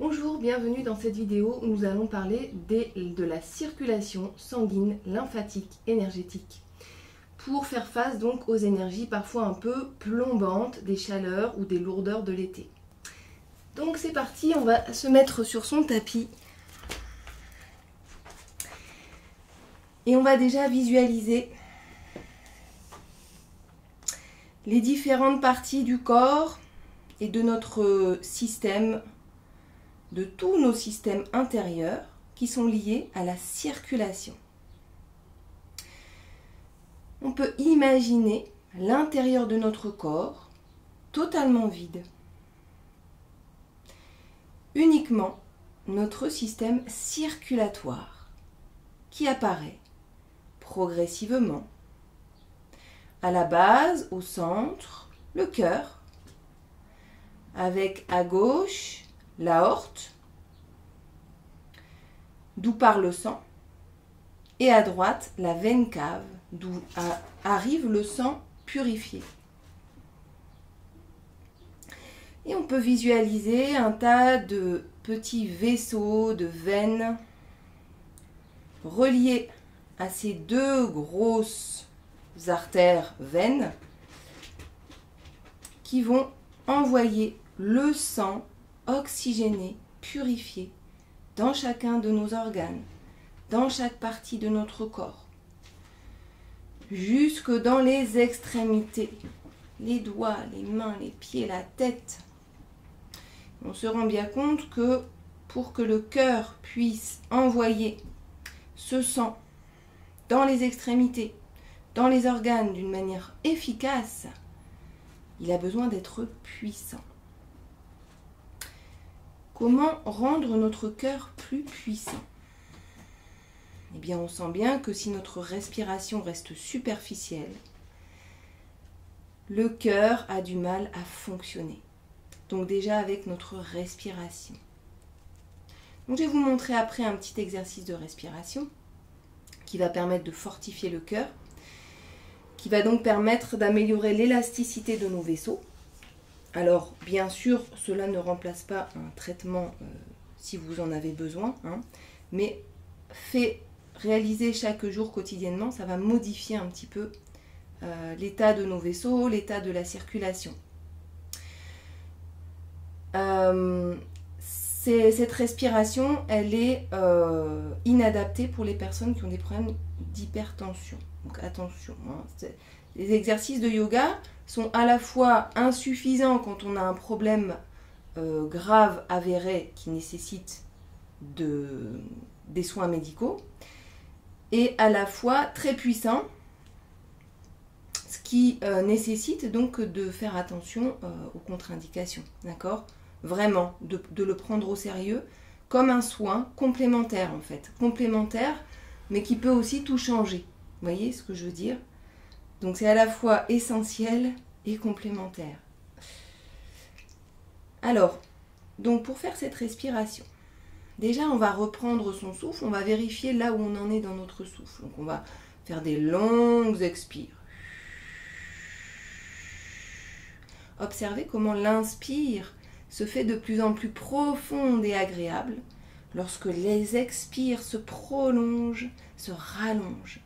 Bonjour, bienvenue dans cette vidéo où nous allons parler de la circulation sanguine, lymphatique, énergétique pour faire face donc aux énergies parfois un peu plombantes des chaleurs ou des lourdeurs de l'été. Donc c'est parti, on va se mettre sur son tapis et on va déjà visualiser les différentes parties du corps et de notre système, de tous nos systèmes intérieurs qui sont liés à la circulation. On peut imaginer l'intérieur de notre corps totalement vide. Uniquement notre système circulatoire qui apparaît progressivement. À la base, au centre, le cœur, avec à gauche l'aorte, d'où part le sang, et à droite la veine cave, d'où arrive le sang purifié. Et on peut visualiser un tas de petits vaisseaux de veines reliés à ces deux grosses artères veines qui vont envoyer le sang oxygéné, purifié dans chacun de nos organes, dans chaque partie de notre corps, jusque dans les extrémités, les doigts, les mains, les pieds, la tête. On se rend bien compte que pour que le cœur puisse envoyer ce sang dans les extrémités, dans les organes d'une manière efficace, il a besoin d'être puissant. Comment rendre notre cœur plus puissant? Eh bien, on sent bien que si notre respiration reste superficielle, le cœur a du mal à fonctionner. Donc déjà avec notre respiration. Donc je vais vous montrer après un petit exercice de respiration qui va permettre de fortifier le cœur, qui va donc permettre d'améliorer l'élasticité de nos vaisseaux. Alors, bien sûr, cela ne remplace pas un traitement si vous en avez besoin, mais réaliser chaque jour quotidiennement, ça va modifier un petit peu l'état de nos vaisseaux, l'état de la circulation. Cette respiration, elle est inadaptée pour les personnes qui ont des problèmes d'hypertension. Donc attention, les exercices de yoga sont à la fois insuffisants quand on a un problème grave, avéré, qui nécessite des soins médicaux, et à la fois très puissants, ce qui nécessite donc de faire attention aux contre-indications, d'accord ? Vraiment, de le prendre au sérieux comme un soin complémentaire en fait, complémentaire, mais qui peut aussi tout changer. Vous voyez ce que je veux dire ? Donc c'est à la fois essentiel et complémentaire. Alors, donc pour faire cette respiration, déjà on va reprendre son souffle, on va vérifier là où on en est dans notre souffle. Donc on va faire des longues expires. Observez comment l'inspire se fait de plus en plus profonde et agréable lorsque les expires se prolongent, se rallongent.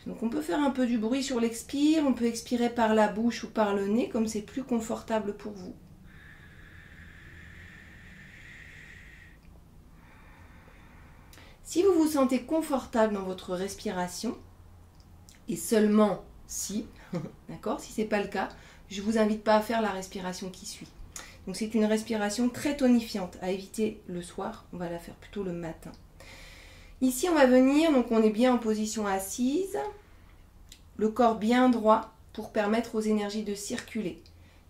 Donc on peut faire un peu du bruit sur l'expire, on peut expirer par la bouche ou par le nez comme c'est plus confortable pour vous. Si vous vous sentez confortable dans votre respiration, et seulement si, d'accord, si ce n'est pas le cas, je ne vous invite pas à faire la respiration qui suit. Donc c'est une respiration très tonifiante, à éviter le soir, on va la faire plutôt le matin. Ici, on va venir, donc on est bien en position assise, le corps bien droit pour permettre aux énergies de circuler.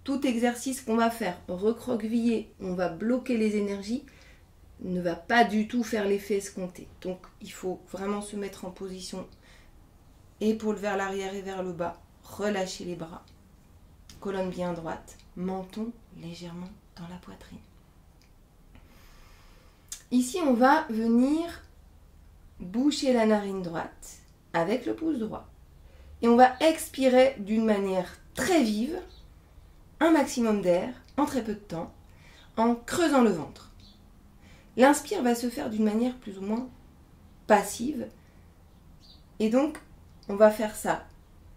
Tout exercice qu'on va faire, recroqueviller, on va bloquer les énergies, ne va pas du tout faire l'effet escompté. Donc, il faut vraiment se mettre en position épaules vers l'arrière et vers le bas, relâcher les bras, colonne bien droite, menton légèrement dans la poitrine. Ici, on va venir boucher la narine droite avec le pouce droit. Et on va expirer d'une manière très vive, un maximum d'air, en très peu de temps, en creusant le ventre. L'inspire va se faire d'une manière plus ou moins passive. Et donc, on va faire ça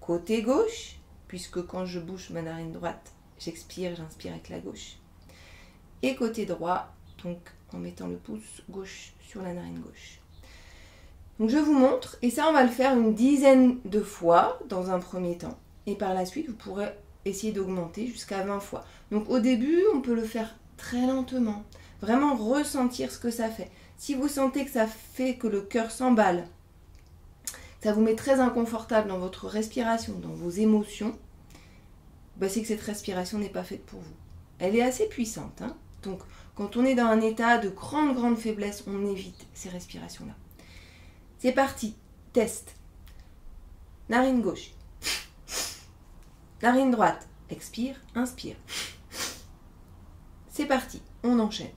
côté gauche, puisque quand je bouche ma narine droite, j'expire, j'inspire avec la gauche. Et côté droit, donc en mettant le pouce gauche sur la narine gauche. Donc je vous montre, et ça on va le faire une dizaine de fois dans un premier temps. Et par la suite, vous pourrez essayer d'augmenter jusqu'à 20 fois. Donc au début, on peut le faire très lentement. Vraiment ressentir ce que ça fait. Si vous sentez que ça fait que le cœur s'emballe, ça vous met très inconfortable dans votre respiration, dans vos émotions, bah c'est que cette respiration n'est pas faite pour vous. Elle est assez puissante, hein. Donc quand on est dans un état de grande faiblesse, on évite ces respirations-là. C'est parti, test. Narine gauche. Narine droite. Expire, inspire. C'est parti, on enchaîne.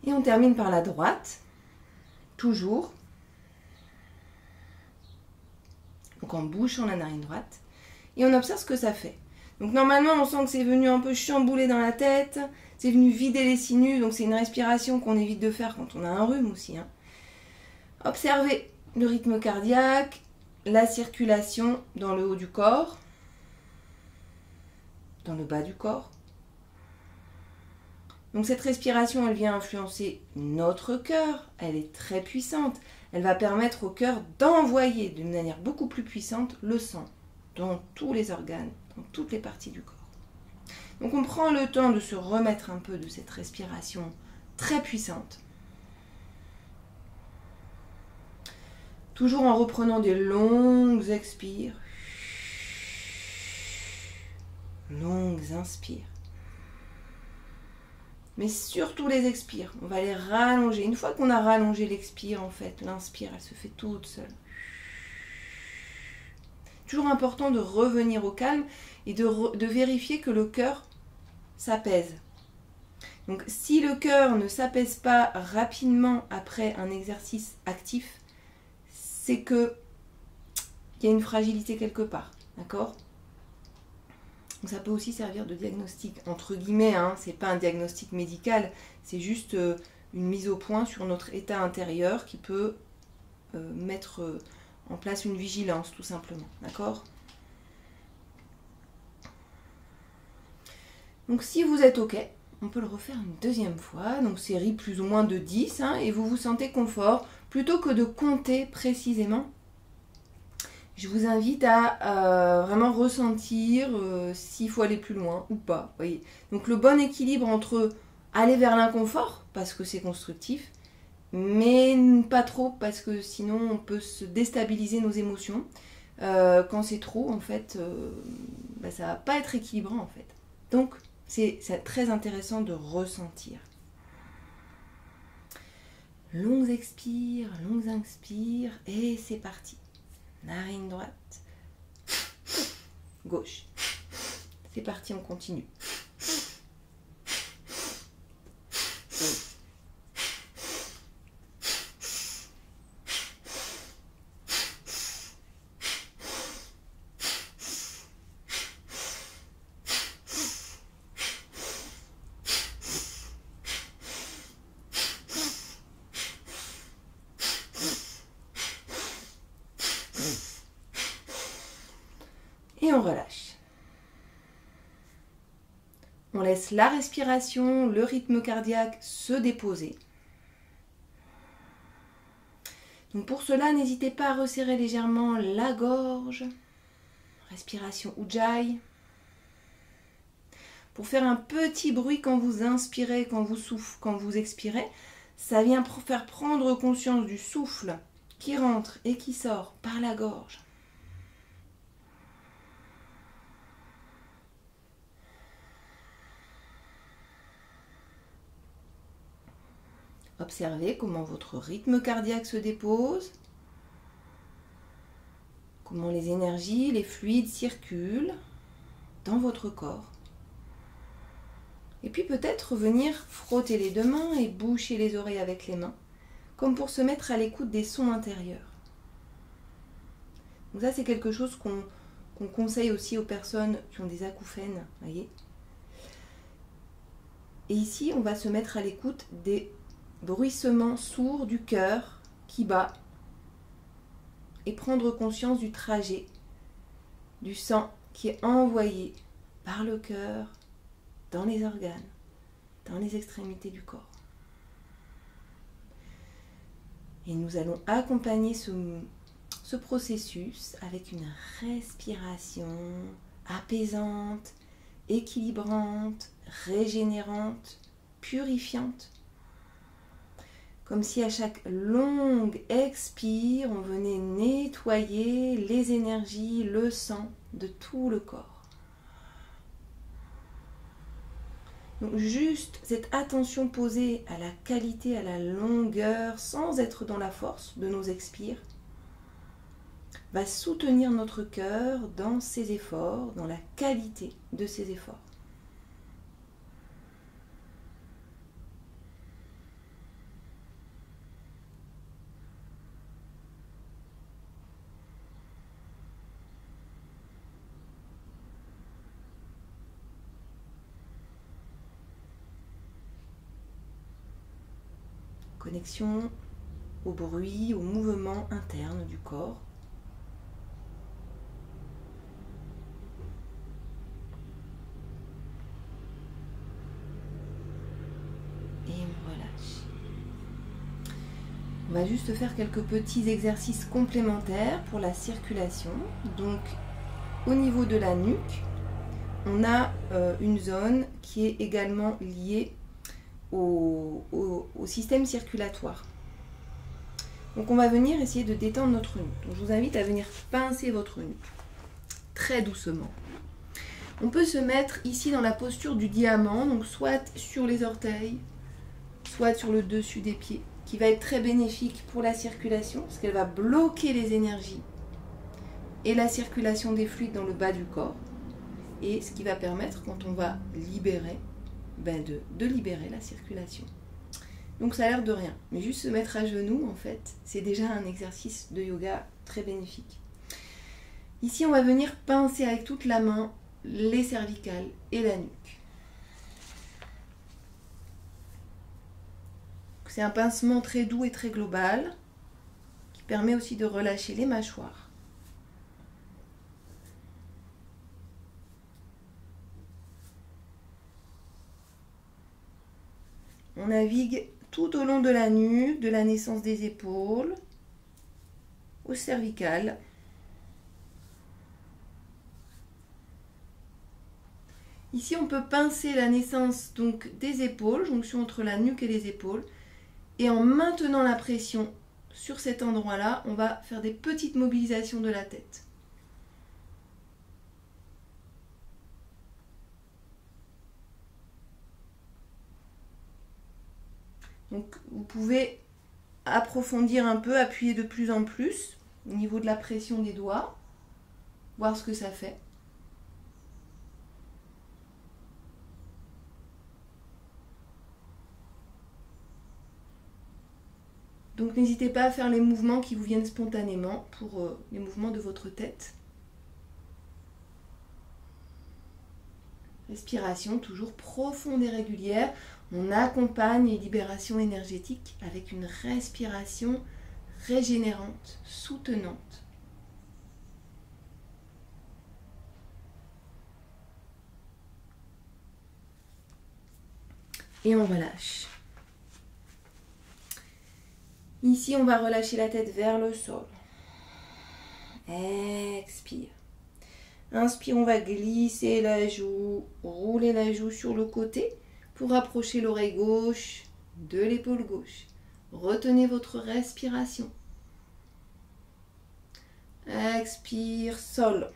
Et on termine par la droite, toujours. Donc en bouchant la narine droite. Et on observe ce que ça fait. Donc normalement, on sent que c'est venu un peu chambouler dans la tête. C'est venu vider les sinus. Donc c'est une respiration qu'on évite de faire quand on a un rhume aussi, hein. Observez le rythme cardiaque, la circulation dans le haut du corps, dans le bas du corps. Donc cette respiration, elle vient influencer notre cœur, elle est très puissante. Elle va permettre au cœur d'envoyer d'une manière beaucoup plus puissante le sang dans tous les organes, dans toutes les parties du corps. Donc on prend le temps de se remettre un peu de cette respiration très puissante. Toujours en reprenant des longues expires, longues inspires. Mais surtout les expires, on va les rallonger. Une fois qu'on a rallongé l'expire, en fait, l'inspire, elle se fait toute seule. Toujours important de revenir au calme et de vérifier que le cœur s'apaise. Donc si le cœur ne s'apaise pas rapidement après un exercice actif, c'est que il y a une fragilité quelque part, d'accord ? Donc ça peut aussi servir de diagnostic, entre guillemets, hein, c'est pas un diagnostic médical, c'est juste une mise au point sur notre état intérieur qui peut mettre en place une vigilance, tout simplement, d'accord ? Donc si vous êtes OK, on peut le refaire une deuxième fois, donc série plus ou moins de 10, hein, et vous vous sentez confort, plutôt que de compter précisément. Je vous invite à vraiment ressentir s'il faut aller plus loin ou pas. Voyez. Donc le bon équilibre entre aller vers l'inconfort, parce que c'est constructif, mais pas trop, parce que sinon on peut se déstabiliser nos émotions. Quand c'est trop, en fait, ça va pas être équilibrant, en fait. Donc c'est très intéressant de ressentir. Longues expires, longues inspires, et c'est parti. Narine droite, gauche. C'est parti, on continue. Et on relâche. On laisse la respiration, le rythme cardiaque se déposer. Donc pour cela, n'hésitez pas à resserrer légèrement la gorge. Respiration Ujjayi. Pour faire un petit bruit quand vous inspirez, quand vous soufflez, quand vous expirez, ça vient faire prendre conscience du souffle qui rentre et qui sort par la gorge. observer comment votre rythme cardiaque se dépose, comment les énergies, les fluides circulent dans votre corps. Et puis peut-être venir frotter les deux mains et boucher les oreilles avec les mains, comme pour se mettre à l'écoute des sons intérieurs. Donc ça, c'est quelque chose qu'on conseille aussi aux personnes qui ont des acouphènes, voyez. Et ici, on va se mettre à l'écoute des bruissements sourds du cœur qui bat et prendre conscience du trajet du sang qui est envoyé par le cœur dans les organes, dans les extrémités du corps. Et nous allons accompagner ce processus avec une respiration apaisante, équilibrante, régénérante, purifiante. Comme si à chaque longue expire, on venait nettoyer les énergies, le sang de tout le corps. Donc juste cette attention posée à la qualité, à la longueur, sans être dans la force de nos expires, va soutenir notre cœur dans ses efforts, dans la qualité de ses efforts. Connexion au bruit, au mouvement interne du corps. Et on relâche. On va juste faire quelques petits exercices complémentaires pour la circulation. Donc, au niveau de la nuque, on a une zone qui est également liée au système circulatoire. Donc on va venir essayer de détendre notre nuque. Donc je vous invite à venir pincer votre nuque très doucement. On peut se mettre ici dans la posture du diamant, donc soit sur les orteils, soit sur le dessus des pieds, qui va être très bénéfique pour la circulation, parce qu'elle va bloquer les énergies et la circulation des fluides dans le bas du corps, et ce qui va permettre, quand on va libérer, de libérer la circulation. Donc ça a l'air de rien, mais juste se mettre à genoux, en fait, c'est déjà un exercice de yoga très bénéfique. Ici, on va venir pincer avec toute la main les cervicales et la nuque. C'est un pincement très doux et très global, qui permet aussi de relâcher les mâchoires. On navigue tout au long de la nuque, de la naissance des épaules, aux cervicales. Ici, on peut pincer la naissance donc des épaules, jonction entre la nuque et les épaules. Et en maintenant la pression sur cet endroit-là, on va faire des petites mobilisations de la tête. Donc vous pouvez approfondir un peu, appuyer de plus en plus au niveau de la pression des doigts, voir ce que ça fait. Donc n'hésitez pas à faire les mouvements qui vous viennent spontanément pour les mouvements de votre tête. Respiration toujours profonde et régulière. On accompagne les libérations énergétiques avec une respiration régénérante, soutenante. Et on relâche. Ici, on va relâcher la tête vers le sol. Expire. Inspire, on va glisser la joue, rouler la joue sur le côté pour rapprocher l'oreille gauche de l'épaule gauche. Retenez votre respiration. Expire, sol.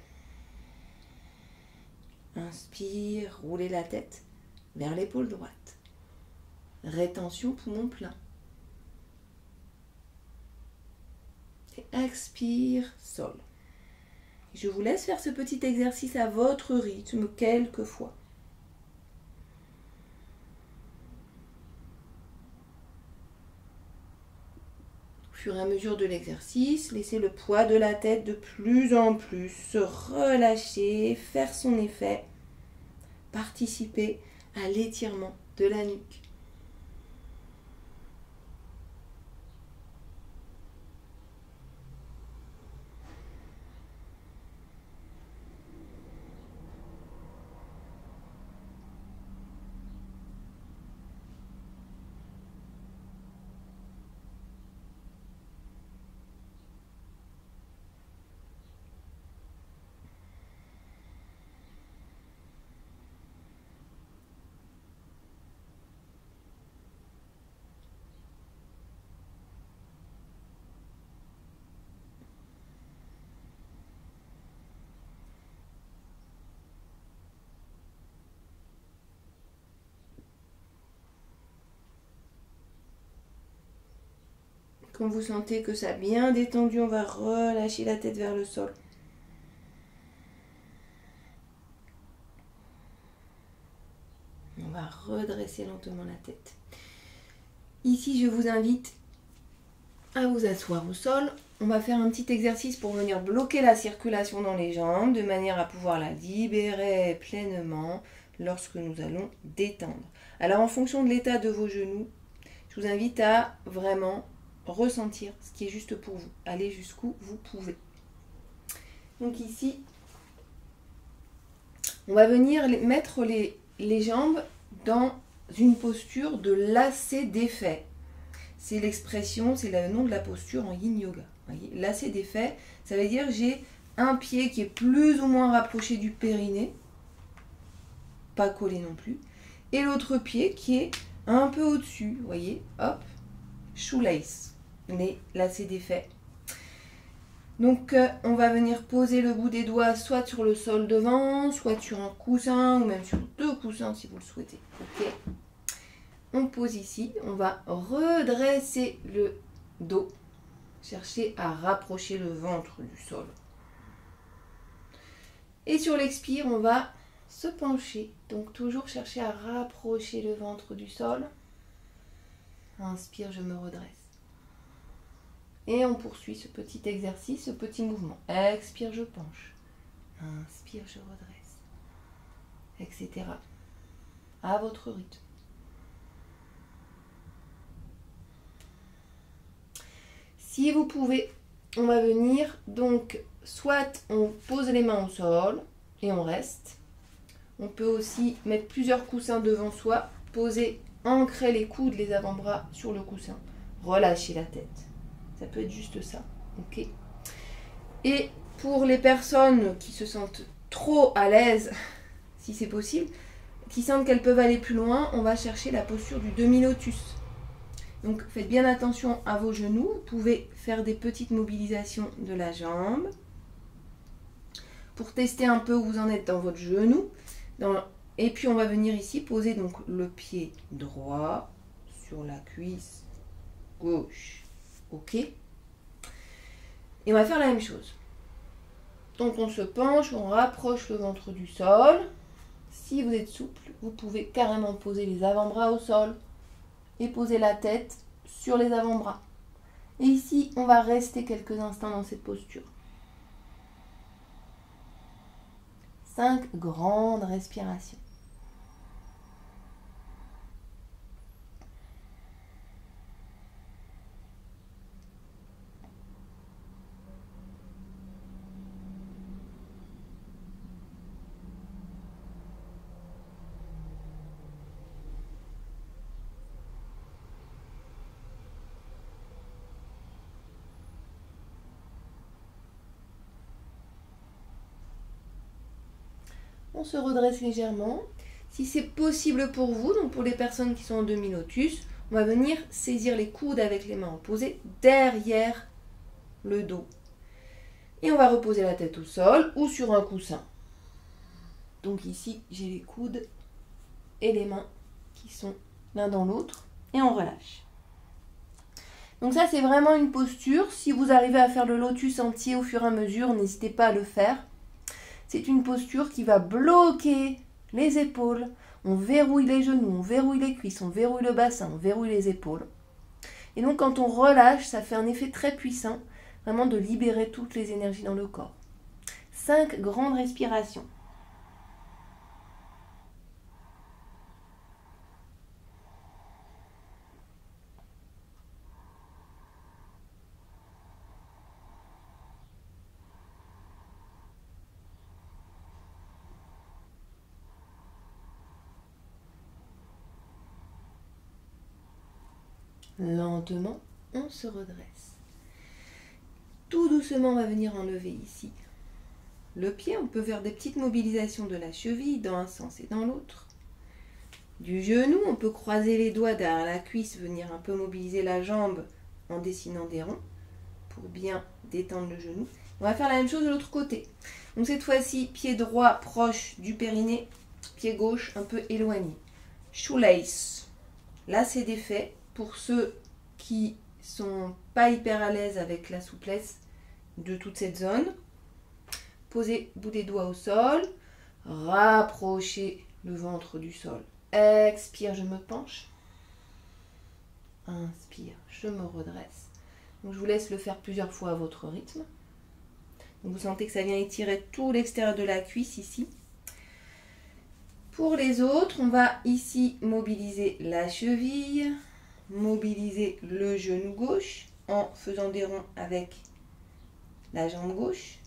Inspire, roulez la tête vers l'épaule droite. Rétention, poumon plein. Et expire, sol. Je vous laisse faire ce petit exercice à votre rythme quelques fois. Au fur et à mesure de l'exercice, laissez le poids de la tête de plus en plus se relâcher, faire son effet, participer à l'étirement de la nuque. Quand vous sentez que ça a bien détendu, on va relâcher la tête vers le sol. On va redresser lentement la tête. Ici, je vous invite à vous asseoir au sol. On va faire un petit exercice pour venir bloquer la circulation dans les jambes, de manière à pouvoir la libérer pleinement lorsque nous allons détendre. Alors, en fonction de l'état de vos genoux, je vous invite à vraiment ressentir ce qui est juste pour vous. Allez jusqu'où vous pouvez. Donc ici, on va venir mettre les jambes dans une posture de lacet défait. C'est l'expression, c'est le nom de la posture en yin yoga. Voyez, lacet défait, ça veut dire j'ai un pied qui est plus ou moins rapproché du périnée, pas collé non plus, et l'autre pied qui est un peu au-dessus, vous voyez, hop, shoelace, les lacets défaits. Donc on va venir poser le bout des doigts soit sur le sol devant, soit sur un coussin, ou même sur 2 coussins si vous le souhaitez. Ok. On pose ici, on va redresser le dos, chercher à rapprocher le ventre du sol. Et sur l'expire, on va se pencher, donc toujours chercher à rapprocher le ventre du sol. Inspire, je me redresse. Et on poursuit ce petit exercice, ce petit mouvement. Expire, je penche. Inspire, je redresse. Etc. À votre rythme. Si vous pouvez, on va venir, donc, soit on pose les mains au sol et on reste. On peut aussi mettre plusieurs coussins devant soi, poser, ancrer les coudes, les avant-bras sur le coussin. Relâcher la tête. Ça peut être juste ça, ok. Et pour les personnes qui se sentent trop à l'aise, si c'est possible, qui sentent qu'elles peuvent aller plus loin, on va chercher la posture du demi-lotus. Donc faites bien attention à vos genoux. Vous pouvez faire des petites mobilisations de la jambe pour tester un peu où vous en êtes dans votre genou. Et puis on va venir ici poser donc le pied droit sur la cuisse gauche. Ok. Et on va faire la même chose. Donc on se penche, on rapproche le ventre du sol. Si vous êtes souple, vous pouvez carrément poser les avant-bras au sol et poser la tête sur les avant-bras. Et ici, on va rester quelques instants dans cette posture. 5 grandes respirations. On se redresse légèrement. Si c'est possible pour vous, donc pour les personnes qui sont en demi-lotus, on va venir saisir les coudes avec les mains opposées derrière le dos. Et on va reposer la tête au sol ou sur un coussin. Donc ici, j'ai les coudes et les mains qui sont l'un dans l'autre. Et on relâche. Donc ça, c'est vraiment une posture. Si vous arrivez à faire le lotus entier au fur et à mesure, n'hésitez pas à le faire. C'est une posture qui va bloquer les épaules. On verrouille les genoux, on verrouille les cuisses, on verrouille le bassin, on verrouille les épaules. Et donc quand on relâche, ça fait un effet très puissant, vraiment de libérer toutes les énergies dans le corps. 5 grandes respirations. Lentement, on se redresse. Tout doucement, on va venir enlever ici le pied. On peut faire des petites mobilisations de la cheville dans un sens et dans l'autre. Du genou, on peut croiser les doigts derrière la cuisse, venir un peu mobiliser la jambe en dessinant des ronds pour bien détendre le genou. On va faire la même chose de l'autre côté. Donc cette fois-ci, pied droit proche du périnée, pied gauche un peu éloigné. Shoelace. Là, c'est des faits. Pour ceux qui sont pas hyper à l'aise avec la souplesse de toute cette zone, posez bout des doigts au sol, rapprochez le ventre du sol. Expire, je me penche. Inspire, je me redresse. Donc, je vous laisse le faire plusieurs fois à votre rythme. Donc, vous sentez que ça vient étirer tout l'extérieur de la cuisse ici. Pour les autres, on va ici mobiliser la cheville, mobiliser le genou gauche en faisant des ronds avec la jambe gauche.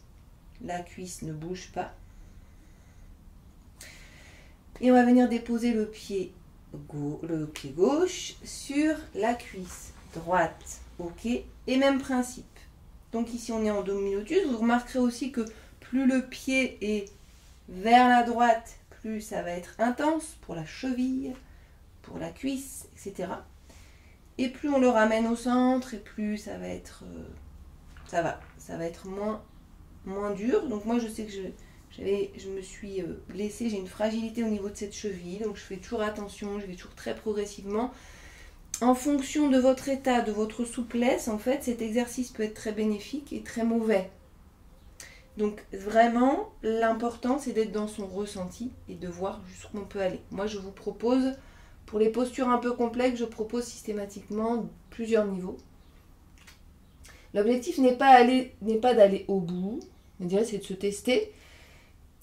La cuisse ne bouge pas. Et on va venir déposer le pied gauche sur la cuisse droite. Ok. Et même principe. Donc ici on est en demi-lotus. Vous remarquerez aussi que plus le pied est vers la droite, plus ça va être intense pour la cheville, pour la cuisse, etc. Et plus on le ramène au centre, et plus ça va être, ça va être moins dur. Donc moi je sais que je me suis blessée, j'ai une fragilité au niveau de cette cheville, donc je fais toujours attention, je vais toujours très progressivement. En fonction de votre état, de votre souplesse, en fait, cet exercice peut être très bénéfique et très mauvais. Donc vraiment, l'important c'est d'être dans son ressenti et de voir jusqu'où on peut aller. Moi je vous propose, pour les postures un peu complexes, je propose systématiquement plusieurs niveaux. L'objectif n'est pas d'aller au bout, c'est de se tester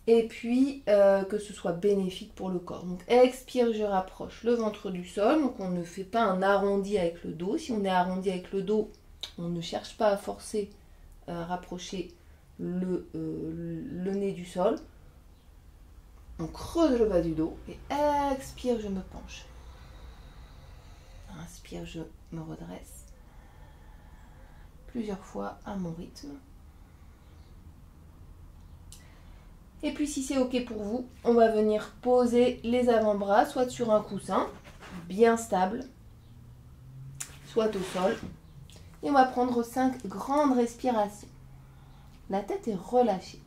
et puis que ce soit bénéfique pour le corps. Donc expire, je rapproche le ventre du sol, donc on ne fait pas un arrondi avec le dos. Si on est arrondi avec le dos, on ne cherche pas à forcer, à rapprocher le nez du sol. On creuse le bas du dos et expire, je me penche. Inspire, je me redresse. Plusieurs fois à mon rythme. Et puis si c'est ok pour vous, on va venir poser les avant-bras soit sur un coussin bien stable, soit au sol. Et on va prendre 5 grandes respirations. La tête est relâchée.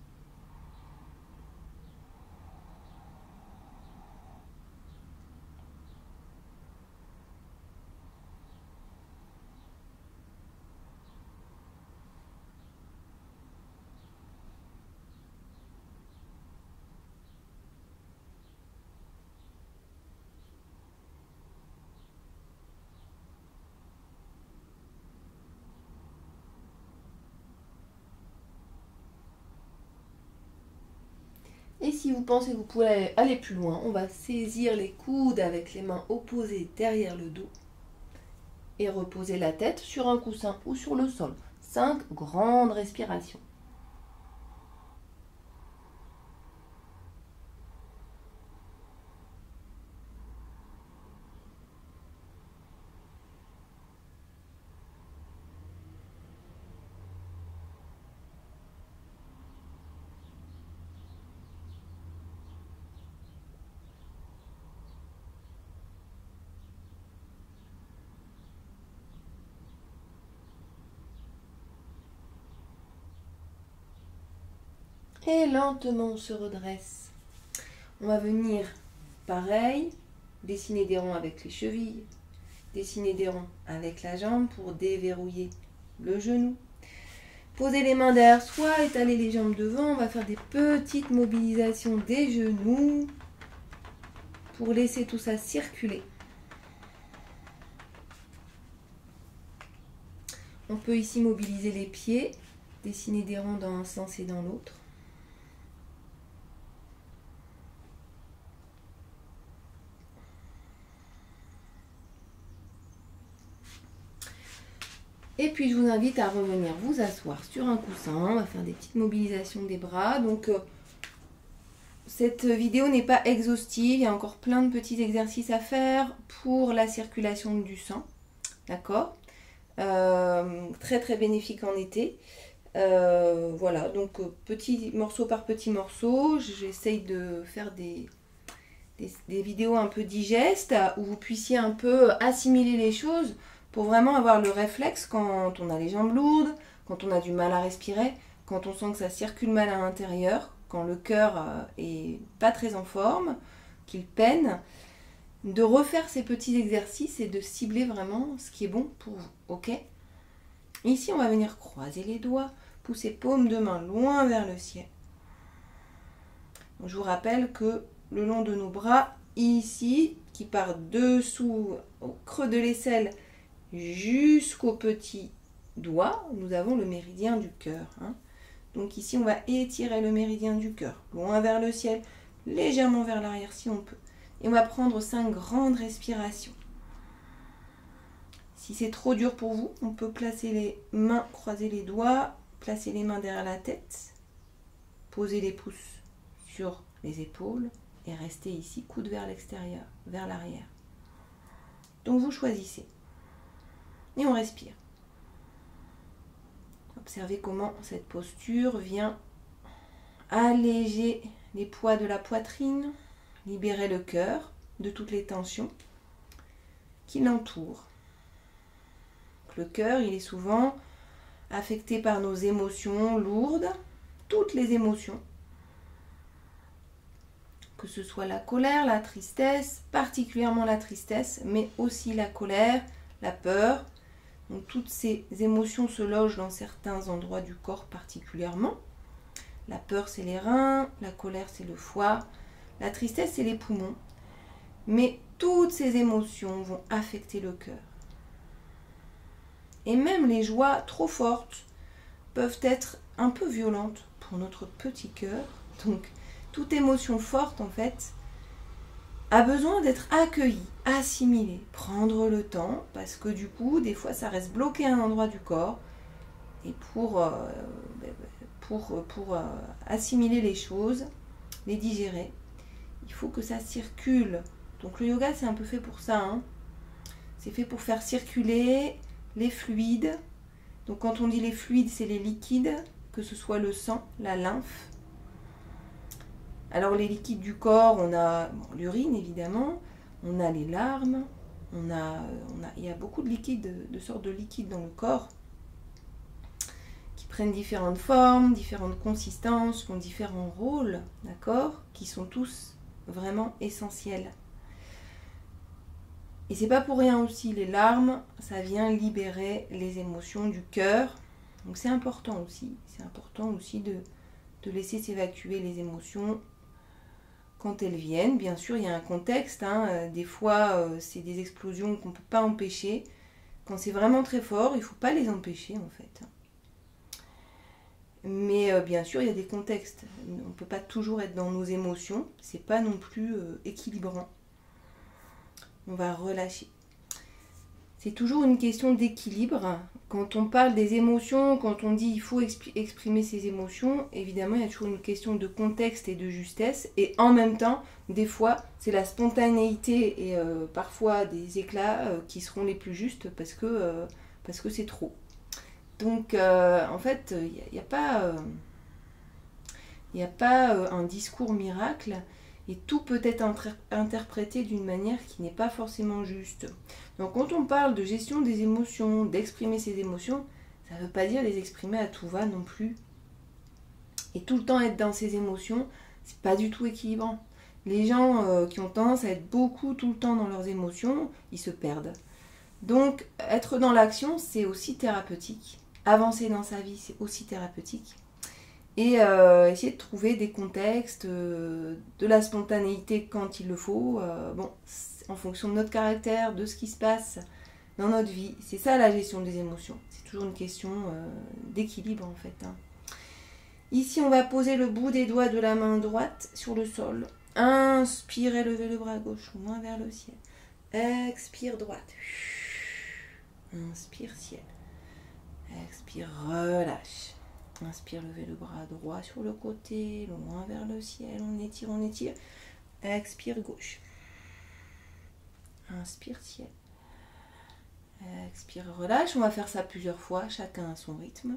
Et si vous pensez que vous pouvez aller plus loin, on va saisir les coudes avec les mains opposées derrière le dos et reposer la tête sur un coussin ou sur le sol. 5 grandes respirations. Et lentement on se redresse. On va venir, pareil, dessiner des ronds avec les chevilles, Dessinez des ronds avec la jambe pour déverrouiller le genou. Posez les mains derrière soi, étalez les jambes devant. On va faire des petites mobilisations des genoux pour laisser tout ça circuler. On peut ici mobiliser les pieds, dessiner des ronds dans un sens et dans l'autre. Et puis je vous invite à revenir vous asseoir sur un coussin. On va faire des petites mobilisations des bras. Donc cette vidéo n'est pas exhaustive. Il y a encore plein de petits exercices à faire pour la circulation du sang. D'accord ? Très très bénéfique en été. Voilà, donc petit morceau par petit morceau. J'essaye de faire des vidéos un peu digestes où vous puissiez un peu assimiler les choses pour vraiment avoir le réflexe quand on a les jambes lourdes, quand on a du mal à respirer, quand on sent que ça circule mal à l'intérieur, quand le cœur est pas très en forme, qu'il peine, de refaire ces petits exercices et de cibler vraiment ce qui est bon pour vous, ok ? Ici, on va venir croiser les doigts, pousser paume de main loin vers le ciel. Donc, je vous rappelle que le long de nos bras, ici, qui part dessous, au creux de l'aisselle, jusqu'au petit doigt, nous avons le méridien du cœur. Hein. Donc ici, on va étirer le méridien du cœur, loin vers le ciel, légèrement vers l'arrière si on peut. Et on va prendre 5 grandes respirations. Si c'est trop dur pour vous, on peut placer les mains, croiser les doigts, placer les mains derrière la tête, poser les pouces sur les épaules et rester ici, coude vers l'extérieur, vers l'arrière. Donc vous choisissez. Et on respire. Observez comment cette posture vient alléger les poids de la poitrine, libérer le cœur de toutes les tensions qui l'entourent. Le cœur, il est souvent affecté par nos émotions lourdes, toutes les émotions, que ce soit la colère, la tristesse, particulièrement la tristesse, mais aussi la colère, la peur. Donc toutes ces émotions se logent dans certains endroits du corps particulièrement. La peur, c'est les reins, la colère, c'est le foie, la tristesse, c'est les poumons. Mais toutes ces émotions vont affecter le cœur. Et même les joies trop fortes peuvent être un peu violentes pour notre petit cœur. Donc toute émotion forte, en fait, a besoin d'être accueillie, assimilée, prendre le temps, parce que du coup, des fois, ça reste bloqué à un endroit du corps. Et pour assimiler les choses, les digérer, il faut que ça circule. Donc le yoga, c'est un peu fait pour ça. Hein. C'est fait pour faire circuler les fluides. Donc quand on dit les fluides, c'est les liquides, que ce soit le sang, la lymphe. Alors les liquides du corps, on a l'urine évidemment, on a les larmes, il y a beaucoup de liquides, de sortes de liquides dans le corps qui prennent différentes formes, différentes consistances, qui ont différents rôles, d'accord, qui sont tous vraiment essentiels. Et c'est pas pour rien aussi, les larmes, ça vient libérer les émotions du cœur. Donc c'est important aussi de laisser s'évacuer les émotions quand elles viennent. Bien sûr, il y a un contexte, hein. Des fois c'est des explosions qu'on ne peut pas empêcher. Quand c'est vraiment très fort, il ne faut pas les empêcher en fait. Mais bien sûr, il y a des contextes. On ne peut pas toujours être dans nos émotions, c'est pas non plus équilibrant. On va relâcher. C'est toujours une question d'équilibre. Quand on parle des émotions, quand on dit il faut exprimer ses émotions, évidemment, il y a toujours une question de contexte et de justesse. Et en même temps, des fois, c'est la spontanéité et parfois des éclats qui seront les plus justes parce que c'est trop. Donc, en fait, il n'y a pas un discours miracle. Et tout peut être interprété d'une manière qui n'est pas forcément juste. Donc quand on parle de gestion des émotions, d'exprimer ses émotions, ça ne veut pas dire les exprimer à tout va non plus. Et tout le temps être dans ses émotions, c'est pas du tout équilibrant. Les gens qui ont tendance à être beaucoup tout le temps dans leurs émotions, ils se perdent. Donc, être dans l'action, c'est aussi thérapeutique. Avancer dans sa vie, c'est aussi thérapeutique. Et essayer de trouver des contextes, de la spontanéité quand il le faut, bon, en fonction de notre caractère, de ce qui se passe dans notre vie. C'est ça la gestion des émotions. C'est toujours une question d'équilibre en fait. Hein. Ici, on va poser le bout des doigts de la main droite sur le sol. Inspire, lever le bras gauche loin vers le ciel. Expire, droite. Inspire, ciel. Expire, relâche. Inspire, lever le bras droit sur le côté, loin vers le ciel. On étire, on étire. Expire, gauche. Inspire, ciel. Expire, relâche. On va faire ça plusieurs fois, chacun à son rythme.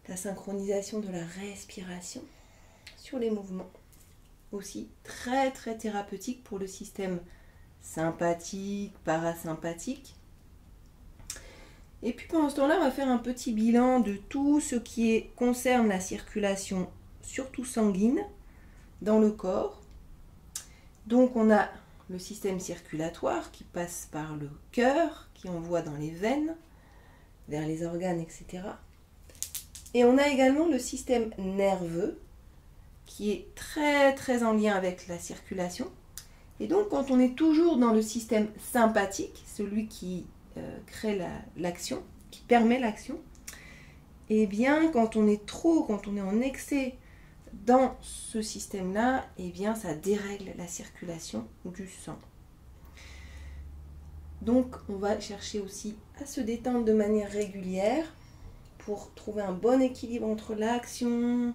La synchronisation de la respiration sur les mouvements. Aussi très très thérapeutique pour le système sympathique, parasympathique. Et puis pendant ce temps-là, on va faire un petit bilan de tout ce qui concerne la circulation, surtout sanguine, dans le corps. Donc on a le système circulatoire qui passe par le cœur, qui envoie dans les veines, vers les organes, etc. Et on a également le système nerveux, qui est très très en lien avec la circulation. Et donc quand on est toujours dans le système sympathique, celui qui crée l'action, qui permet l'action, et bien quand on est en excès dans ce système-là, et bien ça dérègle la circulation du sang. Donc on va chercher aussi à se détendre de manière régulière pour trouver un bon équilibre entre l'action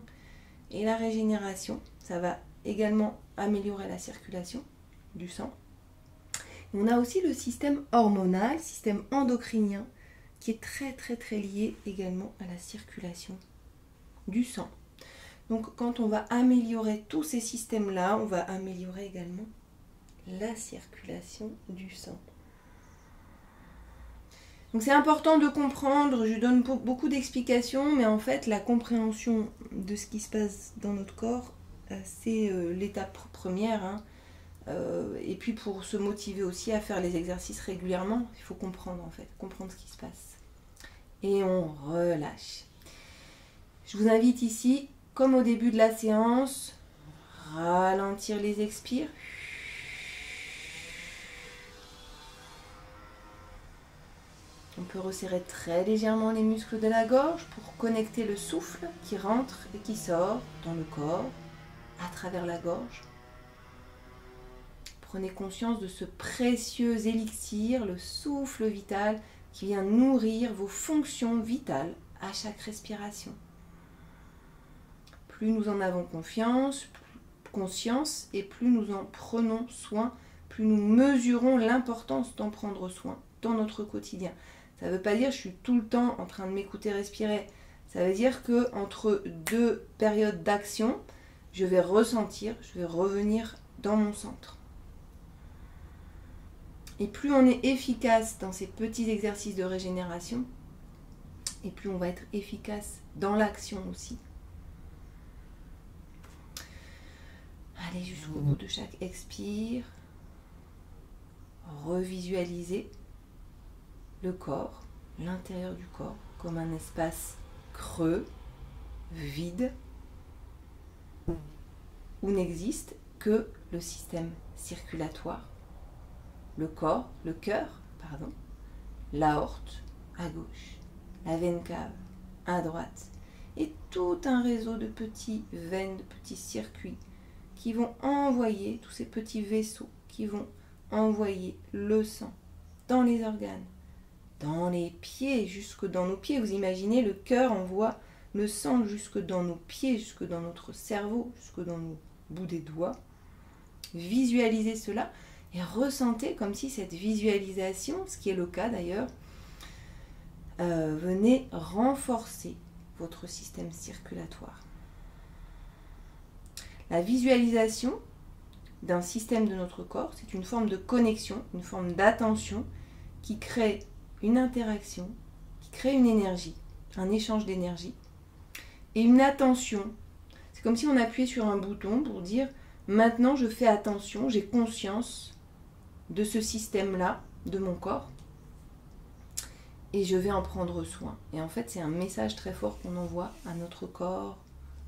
et la régénération. Ça va également améliorer la circulation du sang. On a aussi le système hormonal, système endocrinien, qui est très très très lié également à la circulation du sang. Donc quand on va améliorer tous ces systèmes-là, on va améliorer également la circulation du sang. Donc c'est important de comprendre, je donne beaucoup d'explications, mais en fait la compréhension de ce qui se passe dans notre corps, c'est l'étape première. Hein. Et puis pour se motiver aussi à faire les exercices régulièrement, il faut comprendre en fait, comprendre ce qui se passe. Et on relâche. Je vous invite ici, comme au début de la séance, ralentir les expires. On peut resserrer très légèrement les muscles de la gorge pour connecter le souffle qui rentre et qui sort dans le corps, à travers la gorge. Prenez conscience de ce précieux élixir, le souffle vital qui vient nourrir vos fonctions vitales à chaque respiration. Plus nous en avons conscience et plus nous en prenons soin, plus nous mesurons l'importance d'en prendre soin dans notre quotidien. Ça ne veut pas dire que je suis tout le temps en train de m'écouter respirer. Ça veut dire qu'entre deux périodes d'action, je vais ressentir, je vais revenir dans mon centre. Et plus on est efficace dans ces petits exercices de régénération, et plus on va être efficace dans l'action aussi. Allez jusqu'au bout de chaque expire. Revisualisez le corps, l'intérieur du corps, comme un espace creux, vide, où n'existe que le système circulatoire, le cœur, l'aorte à gauche, la veine cave à droite, et tout un réseau de petites veines, de petits circuits qui vont envoyer, tous ces petits vaisseaux qui vont envoyer le sang dans les organes, dans les pieds, jusque dans nos pieds. Vous imaginez, le cœur envoie le sang jusque dans nos pieds, jusque dans notre cerveau, jusque dans nos bouts des doigts. Visualisez cela et ressentez comme si cette visualisation, ce qui est le cas d'ailleurs, venait renforcer votre système circulatoire. La visualisation d'un système de notre corps, c'est une forme de connexion, une forme d'attention qui crée une interaction, qui crée une énergie, un échange d'énergie et une attention. C'est comme si on appuyait sur un bouton pour dire maintenant je fais attention, j'ai conscience de ce système-là de mon corps et je vais en prendre soin. Et en fait, c'est un message très fort qu'on envoie à notre corps,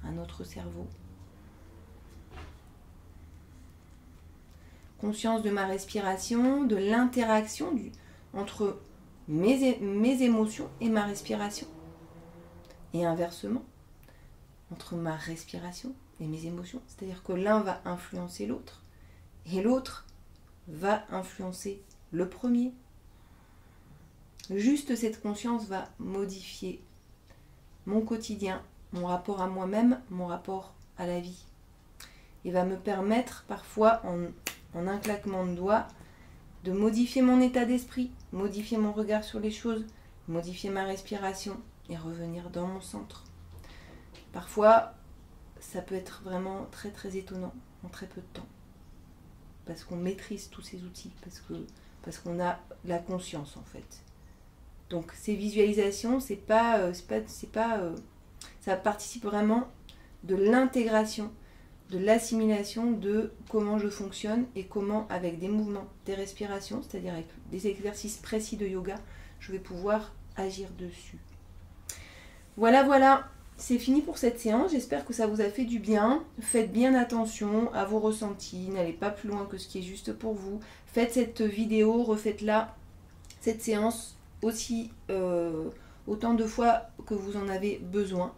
à notre cerveau. Conscience de ma respiration, de l'interaction entre mes émotions et ma respiration. Et inversement, entre ma respiration et mes émotions. C'est-à-dire que l'un va influencer l'autre et l'autre va influencer le premier. Juste cette conscience va modifier mon quotidien, mon rapport à moi-même, mon rapport à la vie. Et va me permettre parfois, en un claquement de doigts, de modifier mon état d'esprit, modifier mon regard sur les choses, modifier ma respiration et revenir dans mon centre. Parfois, ça peut être vraiment très très étonnant en très peu de temps. Parce qu'on maîtrise tous ces outils, parce qu'on a la conscience en fait. Donc ces visualisations, ça participe vraiment de l'intégration, de l'assimilation de comment je fonctionne et comment avec des mouvements, des respirations, c'est-à-dire avec des exercices précis de yoga, je vais pouvoir agir dessus. Voilà, c'est fini pour cette séance. J'espère que ça vous a fait du bien. Faites bien attention à vos ressentis, n'allez pas plus loin que ce qui est juste pour vous. Faites cette vidéo, refaites-la, cette séance aussi autant de fois que vous en avez besoin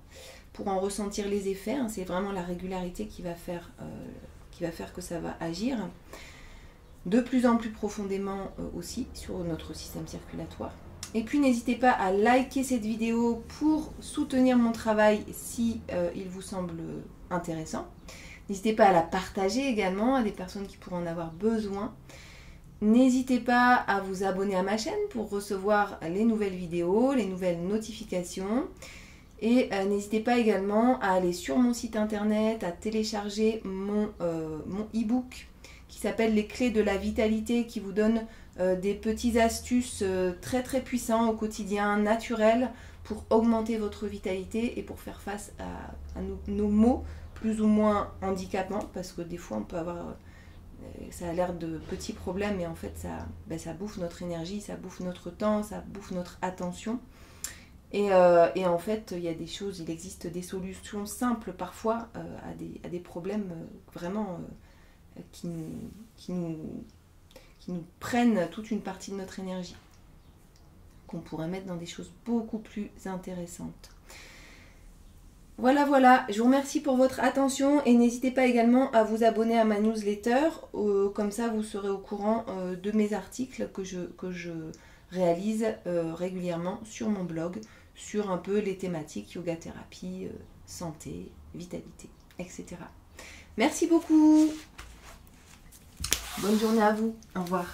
pour en ressentir les effets. C'est vraiment la régularité qui va faire que ça va agir de plus en plus profondément aussi sur notre système circulatoire. Et puis n'hésitez pas à liker cette vidéo pour soutenir mon travail si il vous semble intéressant. N'hésitez pas à la partager également à des personnes qui pourraient en avoir besoin. N'hésitez pas à vous abonner à ma chaîne pour recevoir les nouvelles vidéos, les nouvelles notifications. Et n'hésitez pas également à aller sur mon site internet, à télécharger mon e-book qui s'appelle Les clés de la vitalité, qui vous donne des petites astuces très très puissants au quotidien, naturels, pour augmenter votre vitalité et pour faire face à nos maux plus ou moins handicapants, parce que des fois on peut avoir... ça a l'air de petits problèmes, mais en fait ça bouffe notre énergie, ça bouffe notre temps, ça bouffe notre attention. Et en fait, il y a des choses, il existe des solutions simples parfois à des problèmes vraiment qui nous prennent toute une partie de notre énergie, qu'on pourrait mettre dans des choses beaucoup plus intéressantes. Voilà, je vous remercie pour votre attention et n'hésitez pas également à vous abonner à ma newsletter, comme ça vous serez au courant de mes articles que je réalise régulièrement sur mon blog, sur un peu les thématiques yoga thérapie, santé, vitalité, etc. Merci beaucoup, bonne journée à vous, au revoir.